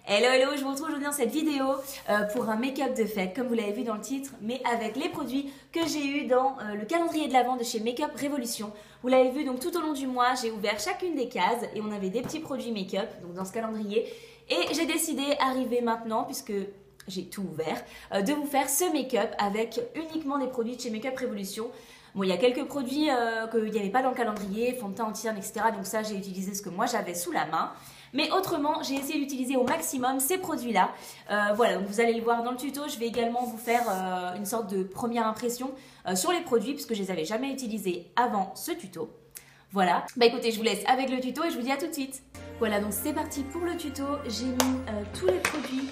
Hello hello, je vous retrouve aujourd'hui dans cette vidéo pour un make-up de fête, comme vous l'avez vu dans le titre, mais avec les produits que j'ai eu dans le calendrier de l'Avent de chez Make-up Révolution. Vous l'avez vu, donc tout au long du mois, j'ai ouvert chacune des cases et on avait des petits produits make-up donc dans ce calendrier. Et j'ai décidé, arrivé maintenant, puisque j'ai tout ouvert, de vous faire ce make-up avec uniquement des produits de chez Make-up Révolution. Bon, il y a quelques produits qu'il n'y avait pas dans le calendrier, fond de teint anti-cerne, etc. Donc ça, j'ai utilisé ce que moi j'avais sous la main. Mais autrement, j'ai essayé d'utiliser au maximum ces produits-là. Voilà, donc vous allez le voir dans le tuto. Je vais également vous faire une sorte de première impression sur les produits, puisque je ne les avais jamais utilisés avant ce tuto. Voilà. Bah écoutez, je vous laisse avec le tuto et je vous dis à tout de suite. Voilà, donc c'est parti pour le tuto. J'ai mis tous les produits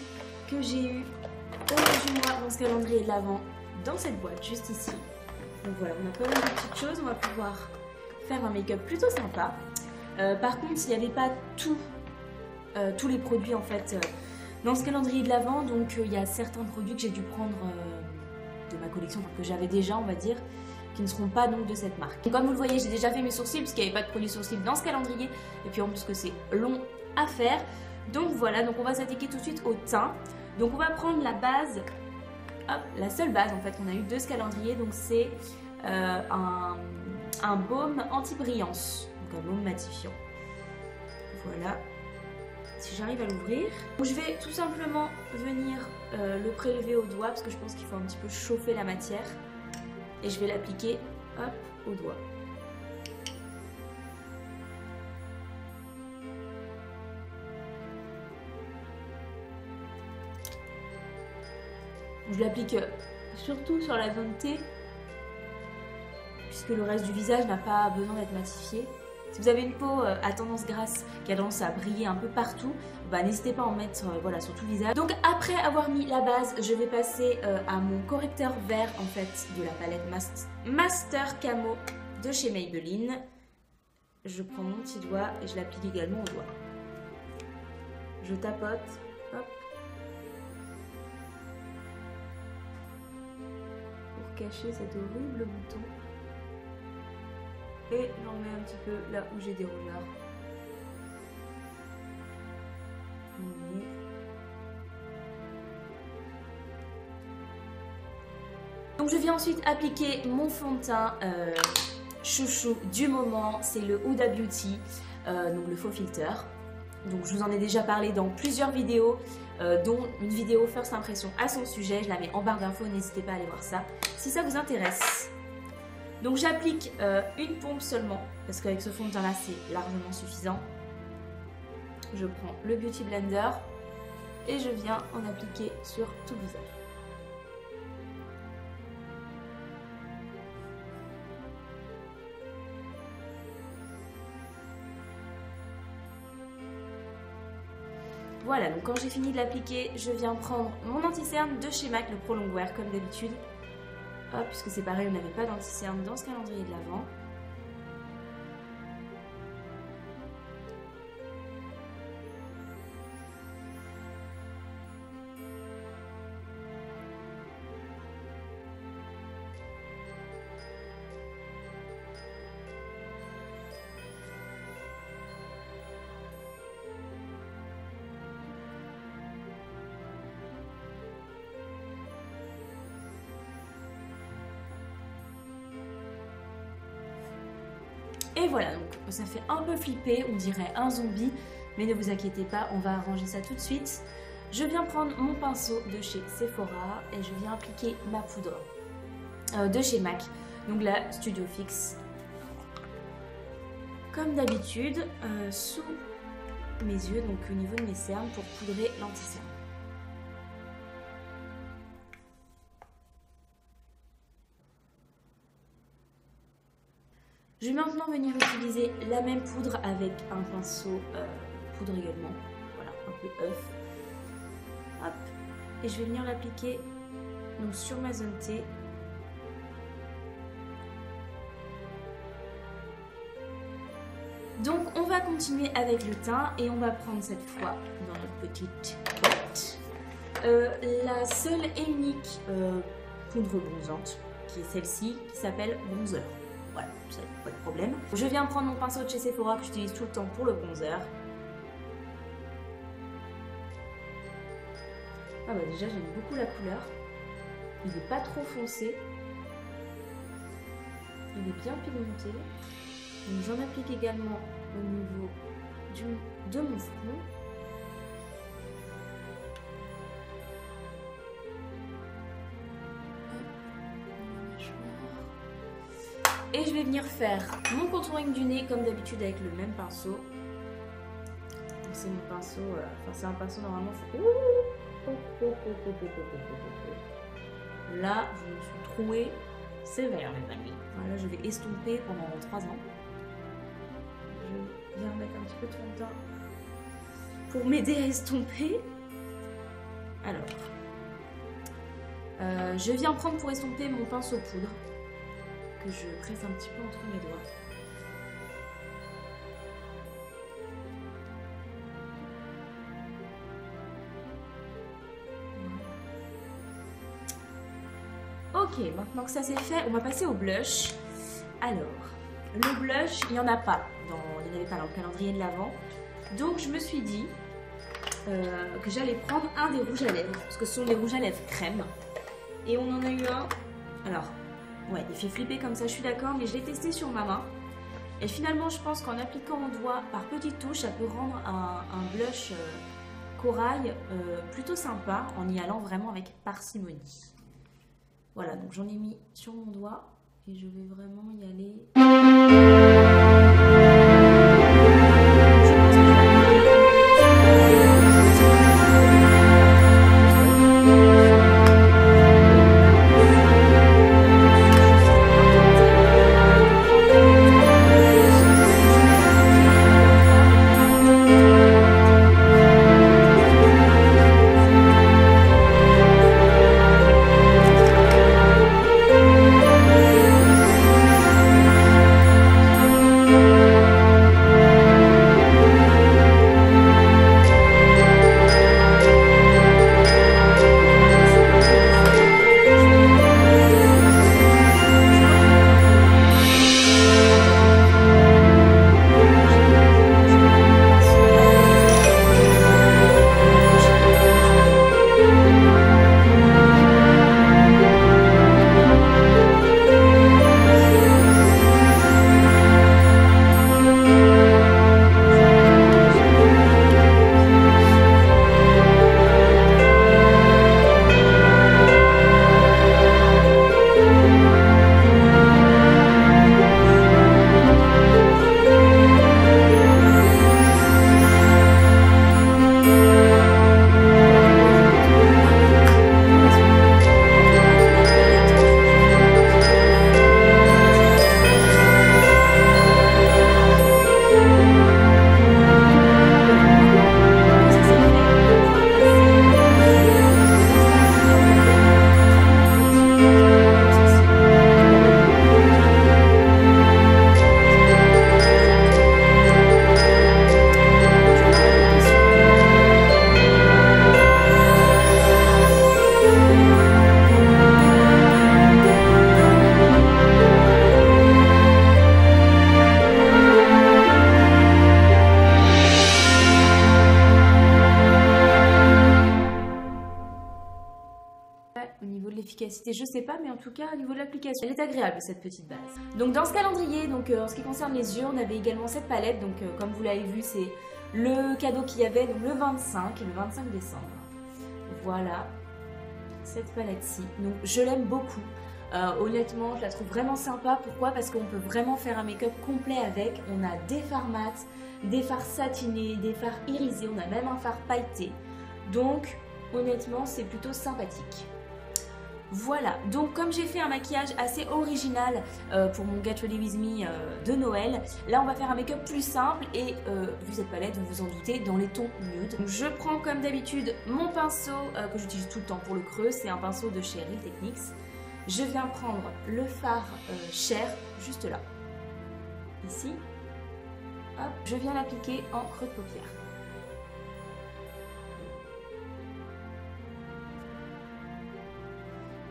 que j'ai eu au long du mois dans ce calendrier de l'Avent dans cette boîte, juste ici. Donc voilà, on a pas mal de petites choses. On va pouvoir faire un make-up plutôt sympa. Par contre, il n'y avait pas tous les produits en fait dans ce calendrier de l'Avent, donc il y a certains produits que j'ai dû prendre de ma collection, enfin, que j'avais déjà on va dire, qui ne seront pas donc de cette marque. Donc, comme vous le voyez, j'ai déjà fait mes sourcils puisqu'il n'y avait pas de produits sourcils dans ce calendrier, et puis en plus que c'est long à faire. Donc voilà, donc on va s'attaquer tout de suite au teint. Donc on va prendre la base, hop, la seule base en fait qu'on a eu de ce calendrier, donc c'est un baume anti-brillance, donc un baume matifiant. Voilà. Si j'arrive à l'ouvrir. Je vais tout simplement venir le prélever au doigt parce que je pense qu'il faut un petit peu chauffer la matière. Et je vais l'appliquer, hop, au doigt. Je l'applique surtout sur la zone T, puisque le reste du visage n'a pas besoin d'être matifié. Si vous avez une peau à tendance grasse qui a tendance à briller un peu partout, bah, n'hésitez pas à en mettre voilà, sur tout le visage. Donc après avoir mis la base, je vais passer à mon correcteur vert en fait de la palette Master Camo de chez Maybelline. Je prends mon petit doigt et je l'applique également au doigt. Je tapote, hop, pour cacher cet horrible bouton. Et j'en mets un petit peu là où j'ai des rouleurs. Donc je viens ensuite appliquer mon fond de teint chouchou du moment, c'est le Huda Beauty, donc le faux filter. Donc je vous en ai déjà parlé dans plusieurs vidéos, dont une vidéo First Impression à son sujet, je la mets en barre d'infos, n'hésitez pas à aller voir ça si ça vous intéresse. Donc j'applique une pompe seulement, parce qu'avec ce fond de teint là c'est largement suffisant. Je prends le Beauty Blender et je viens en appliquer sur tout le visage. Voilà, donc quand j'ai fini de l'appliquer, je viens prendre mon anti-cerne de chez MAC, le Pro Longwear comme d'habitude. Hop, puisque c'est pareil, on n'avait pas d'anti-cerne dans ce calendrier de l'Avent. Et voilà, donc ça fait un peu flipper, on dirait un zombie, mais ne vous inquiétez pas, on va arranger ça tout de suite. Je viens prendre mon pinceau de chez Sephora et je viens appliquer ma poudre de chez MAC, donc la Studio Fix. Comme d'habitude, sous mes yeux, donc au niveau de mes cernes, pour poudrer l'anti-cerne. Je vais maintenant venir utiliser la même poudre avec un pinceau poudre également, voilà, un peu œuf. Hop. Et je vais venir l'appliquer donc sur ma zone T. Donc on va continuer avec le teint et on va prendre cette fois dans notre petite boîte la seule et unique poudre bronzante qui est celle-ci qui s'appelle Bronzer. Voilà, ça pas de problème. Je viens prendre mon pinceau de chez Sephora que j'utilise tout le temps pour le bronzer. Ah bah déjà j'aime beaucoup la couleur. Il n'est pas trop foncé. Il est bien pigmenté. Donc j'en applique également au niveau de mon front. Et je vais venir faire mon contouring du nez comme d'habitude avec le même pinceau. C'est mon pinceau, enfin c'est un pinceau normalement. Là, je me suis trouée sévère, mes amis. Voilà, je vais estomper pendant 3 ans. Je viens mettre un petit peu de fond de teint pour m'aider à estomper. Alors, je viens prendre pour estomper mon pinceau poudre que je presse un petit peu entre mes doigts. Ok, maintenant que ça c'est fait, on va passer au blush. Alors, le blush, il n'y en a pas. Il n'y en avait pas dans le calendrier de l'Avent. Donc je me suis dit que j'allais prendre un des rouges à lèvres. Parce que ce sont des rouges à lèvres crème. Et on en a eu un. Alors, ouais, il fait flipper comme ça, je suis d'accord. Mais je l'ai testé sur ma main. Et finalement, je pense qu'en appliquant au doigt par petites touches, ça peut rendre un blush corail plutôt sympa. En y allant vraiment avec parcimonie. Voilà, donc j'en ai mis sur mon doigt et je vais vraiment y aller. Au niveau de l'efficacité, je sais pas, mais en tout cas au niveau de l'application, elle est agréable cette petite base. Donc dans ce calendrier, en ce qui concerne les yeux, on avait également cette palette. Donc comme vous l'avez vu, c'est le cadeau qu'il y avait donc le 25 décembre. Voilà cette palette-ci. Donc je l'aime beaucoup. Honnêtement, je la trouve vraiment sympa. Pourquoi? Parce qu'on peut vraiment faire un make-up complet avec. On a des fards mat, des fards satinés, des fards irisés, on a même un fard pailleté. Donc honnêtement, c'est plutôt sympathique. Voilà, donc comme j'ai fait un maquillage assez original pour mon Get Ready With Me de Noël, là on va faire un make-up plus simple et vu cette palette, vous vous en doutez, dans les tons nude. Donc, je prends comme d'habitude mon pinceau que j'utilise tout le temps pour le creux, c'est un pinceau de chez Real Techniques. Je viens prendre le fard Cher, juste là, ici. Hop, je viens l'appliquer en creux de paupière.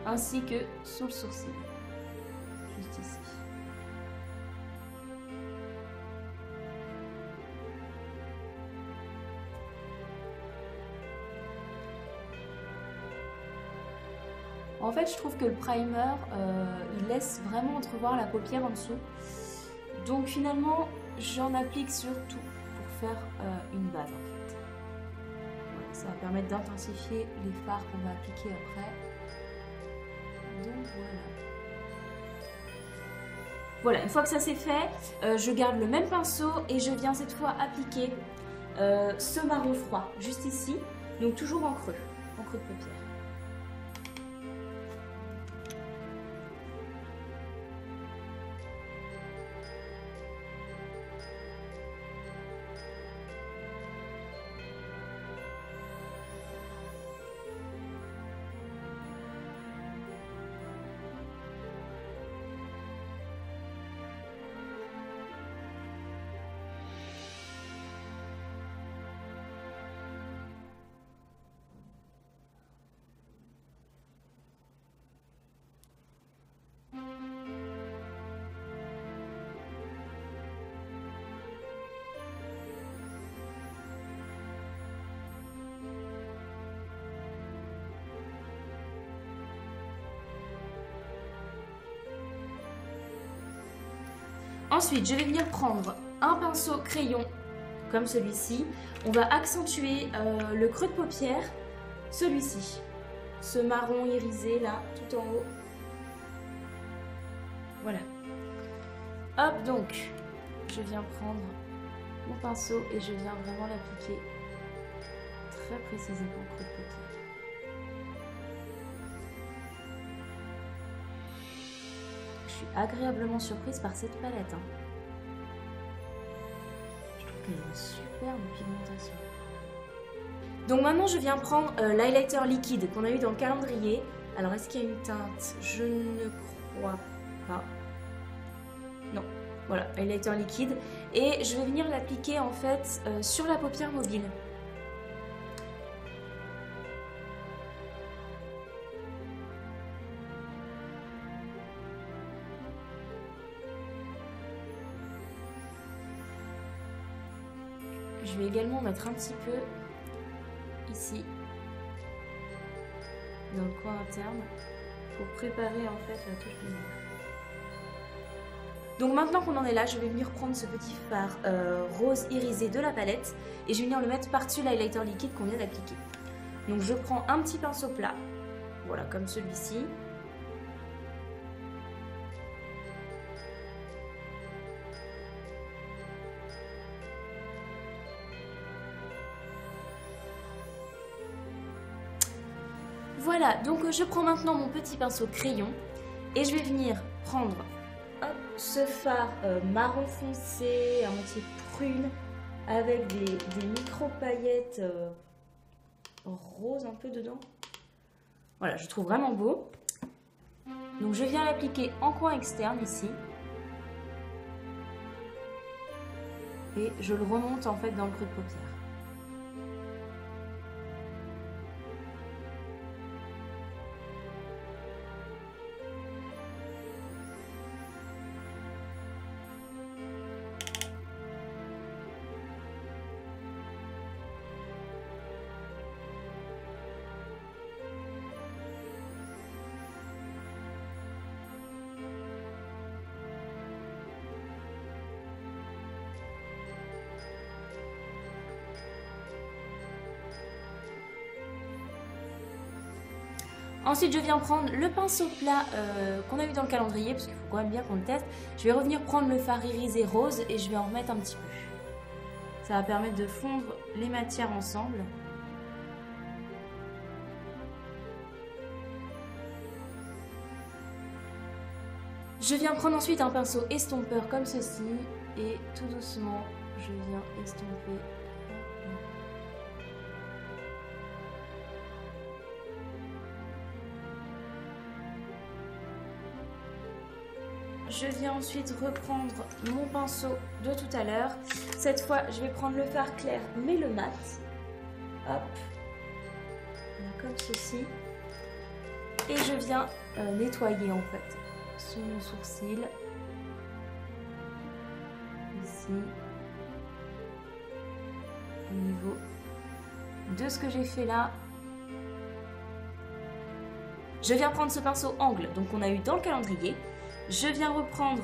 Ainsi que sous le sourcil, juste ici. En fait, je trouve que le primer, il laisse vraiment entrevoir la paupière en dessous. Donc finalement, j'en applique surtout pour faire une base en fait. Voilà, ça va permettre d'intensifier les fards qu'on va appliquer après. Donc voilà. Voilà, une fois que ça c'est fait, je garde le même pinceau et je viens cette fois appliquer ce marron froid, juste ici. Donc toujours en creux de paupière. Ensuite, je vais venir prendre un pinceau crayon comme celui-ci. On va accentuer le creux de paupière, celui-ci. Ce marron irisé là, tout en haut. Voilà. Hop, donc, je viens prendre mon pinceau et je viens vraiment l'appliquer très précisément au creux de paupière. Je suis agréablement surprise par cette palette. Je trouve qu'elle a une superbe pigmentation. Donc maintenant je viens prendre l'highlighter liquide qu'on a eu dans le calendrier. Alors est-ce qu'il y a une teinte? Je ne crois pas. Non, voilà, highlighter liquide. Et je vais venir l'appliquer en fait sur la paupière mobile. Je vais également mettre un petit peu ici, dans le coin interne, pour préparer en fait la touche lumière. Donc maintenant qu'on en est là, je vais venir prendre ce petit fard rose irisé de la palette et je vais venir le mettre par-dessus l'highlighter liquide qu'on vient d'appliquer. Donc je prends un petit pinceau plat, voilà comme celui-ci. Voilà, donc je prends maintenant mon petit pinceau crayon et je vais venir prendre ce fard marron foncé, à moitié prune, avec des micro-paillettes roses un peu dedans. Voilà, je trouve vraiment beau. Donc je viens l'appliquer en coin externe ici. Et je le remonte en fait dans le creux de paupière. Ensuite, je viens prendre le pinceau plat qu'on a eu dans le calendrier, parce qu'il faut quand même bien qu'on le teste. Je vais revenir prendre le fard irisé rose et je vais en remettre un petit peu. Ça va permettre de fondre les matières ensemble. Je viens prendre ensuite un pinceau estompeur comme ceci et tout doucement, je viens estomper. Je viens ensuite reprendre mon pinceau de tout à l'heure. Cette fois, je vais prendre le fard clair mais le mat. Hop, comme ceci. Et je viens nettoyer en fait sous mon sourcil. Ici. Au niveau de ce que j'ai fait là. Je viens prendre ce pinceau angle, donc on a eu dans le calendrier. Je viens prendre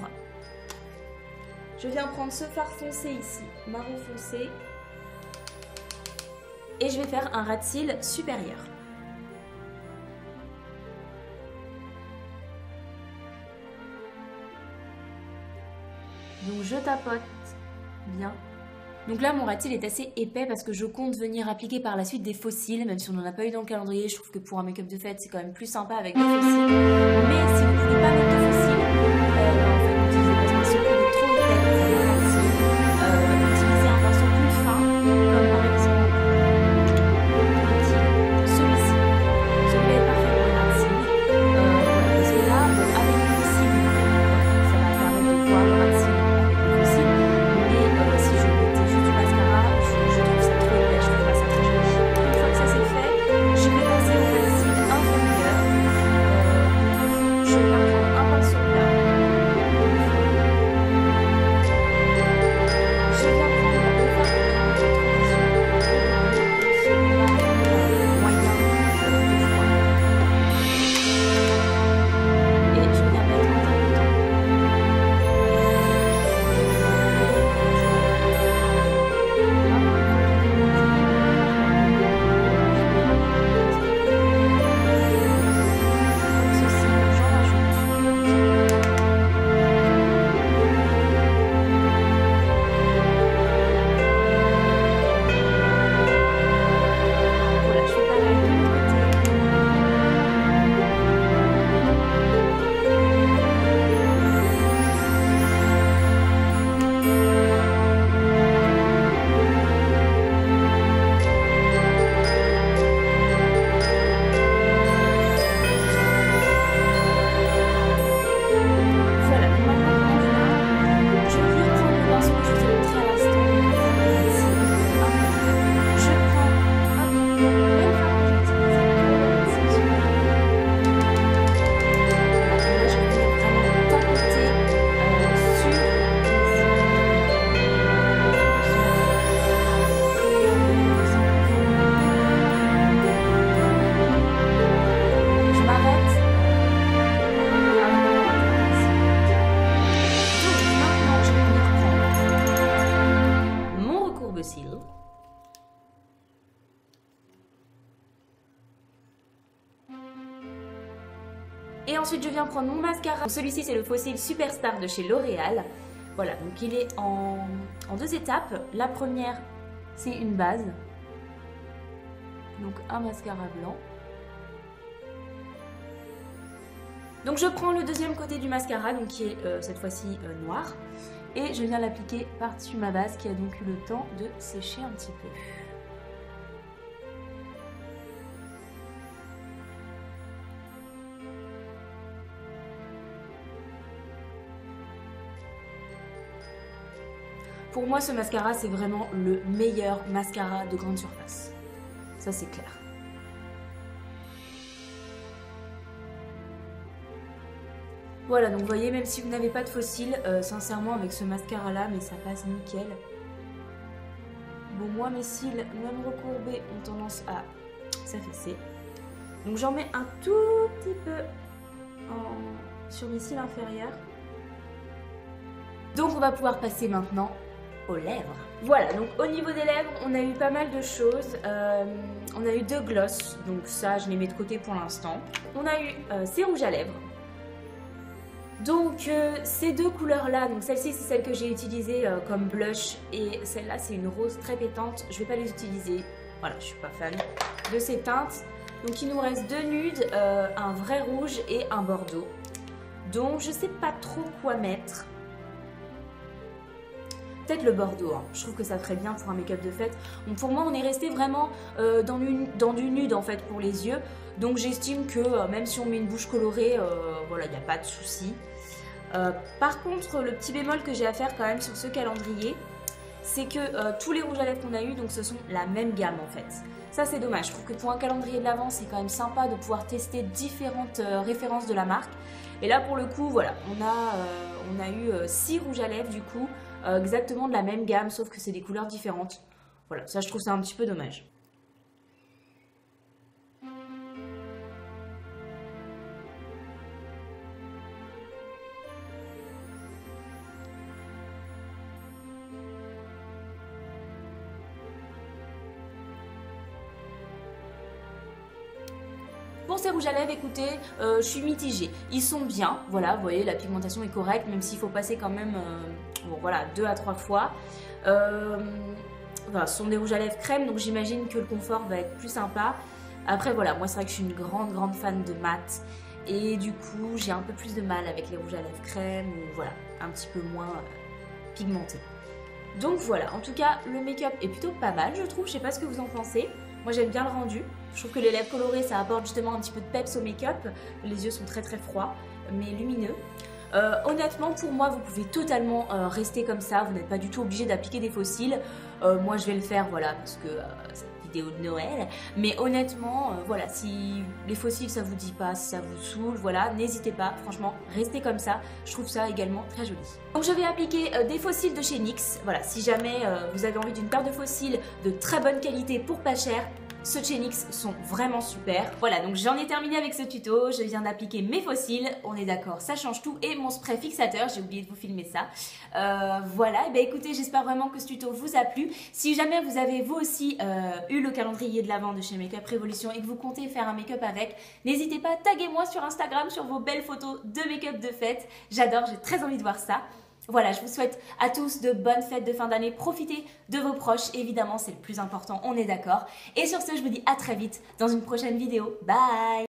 ce fard foncé ici, marron foncé. Et je vais faire un ras de cils supérieur. Donc je tapote bien. Donc là mon ras de cils est assez épais parce que je compte venir appliquer par la suite des faux cils, même si on n'en a pas eu dans le calendrier. Je trouve que pour un make-up de fête c'est quand même plus sympa avec des faux cils. Mais si vous ne voulez pas mettre de faux cils, en fait utilisez pas ce pinceau qui est trop épais pour faire un ras de cils. Utilisez un pinceau plus fin, comme par exemple celui-ci. Celui-là est parfait pour un ras de cils. Parce que là, bon, avec les faux cils, ça va permettre de voir le ras de cils. Et ensuite je viens prendre mon mascara. Celui-ci c'est le Faux Cils Superstar de chez L'Oréal. Voilà, donc il est en 2 étapes. La première c'est une base. Donc un mascara blanc. Donc je prends le deuxième côté du mascara, donc qui est cette fois-ci noir. Et je viens l'appliquer par-dessus ma base qui a donc eu le temps de sécher un petit peu. Pour moi, ce mascara, c'est vraiment le meilleur mascara de grande surface. Ça, c'est clair. Voilà, donc vous voyez, même si vous n'avez pas de faux cils, sincèrement, avec ce mascara-là, mais ça passe nickel. Bon, moi, mes cils, même recourbés, ont tendance à s'affaisser. Donc, j'en mets un tout petit peu sur mes cils inférieurs. Donc, on va pouvoir passer maintenant aux lèvres. Voilà, donc au niveau des lèvres, on a eu pas mal de choses. On a eu 2 gloss, donc ça, je les mets de côté pour l'instant. On a eu ces rouges à lèvres. Donc ces 2 couleurs-là, donc celle-ci, c'est celle que j'ai utilisée comme blush, et celle-là, c'est une rose très pétante. Je vais pas les utiliser. Voilà, je suis pas fan de ces teintes. Donc il nous reste 2 nudes, un vrai rouge et un bordeaux. Donc je sais pas trop quoi mettre. Peut-être le bordeaux, hein. Je trouve que ça ferait bien pour un make-up de fête. Donc pour moi, on est resté vraiment dans du nude en fait pour les yeux. Donc j'estime que même si on met une bouche colorée, voilà, il n'y a pas de souci. Par contre, le petit bémol que j'ai à faire quand même sur ce calendrier, c'est que tous les rouges à lèvres qu'on a eu, donc ce sont la même gamme en fait. Ça c'est dommage, je trouve que pour un calendrier de l'Avent, c'est quand même sympa de pouvoir tester différentes références de la marque. Et là pour le coup, voilà, on a eu 6 rouges à lèvres du coup, exactement de la même gamme, sauf que c'est des couleurs différentes. Voilà, ça je trouve ça un petit peu dommage. Pour ces rouges à lèvres, écoutez, je suis mitigée. Ils sont bien, voilà, vous voyez, la pigmentation est correcte, même s'il faut passer quand même, bon, voilà, 2 à 3 fois. Voilà, ce sont des rouges à lèvres crème, donc j'imagine que le confort va être plus sympa. Après, voilà, moi c'est vrai que je suis une grande fan de mat. Et du coup, j'ai un peu plus de mal avec les rouges à lèvres crème, ou voilà, un petit peu moins pigmenté. Donc voilà, en tout cas, le make-up est plutôt pas mal, je trouve. Je sais pas ce que vous en pensez. Moi j'aime bien le rendu. Je trouve que les lèvres colorées ça apporte justement un petit peu de peps au make-up. Les yeux sont très froids mais lumineux. Honnêtement pour moi vous pouvez totalement rester comme ça. Vous n'êtes pas du tout obligé d'appliquer des faux cils. Moi je vais le faire voilà parce que c'est une vidéo de Noël. Mais honnêtement voilà, si les faux cils ça vous dit pas, si ça vous saoule, voilà, n'hésitez pas. Franchement restez comme ça. Je trouve ça également très joli. Donc je vais appliquer des faux cils de chez NYX. Voilà, si jamais vous avez envie d'une paire de faux cils de très bonne qualité pour pas cher, ceux de chez NYX sont vraiment super. Voilà, donc j'en ai terminé avec ce tuto. Je viens d'appliquer mes faux cils. On est d'accord, ça change tout. Et mon spray fixateur, j'ai oublié de vous filmer ça. Voilà, et ben écoutez, j'espère vraiment que ce tuto vous a plu. Si jamais vous avez vous aussi eu le calendrier de l'Avent de chez Make Up Révolution et que vous comptez faire un make-up avec, n'hésitez pas, taguez-moi sur Instagram sur vos belles photos de make-up de fête. J'adore, j'ai très envie de voir ça. Voilà, je vous souhaite à tous de bonnes fêtes de fin d'année. Profitez de vos proches, évidemment, c'est le plus important, on est d'accord. Et sur ce, je vous dis à très vite dans une prochaine vidéo. Bye!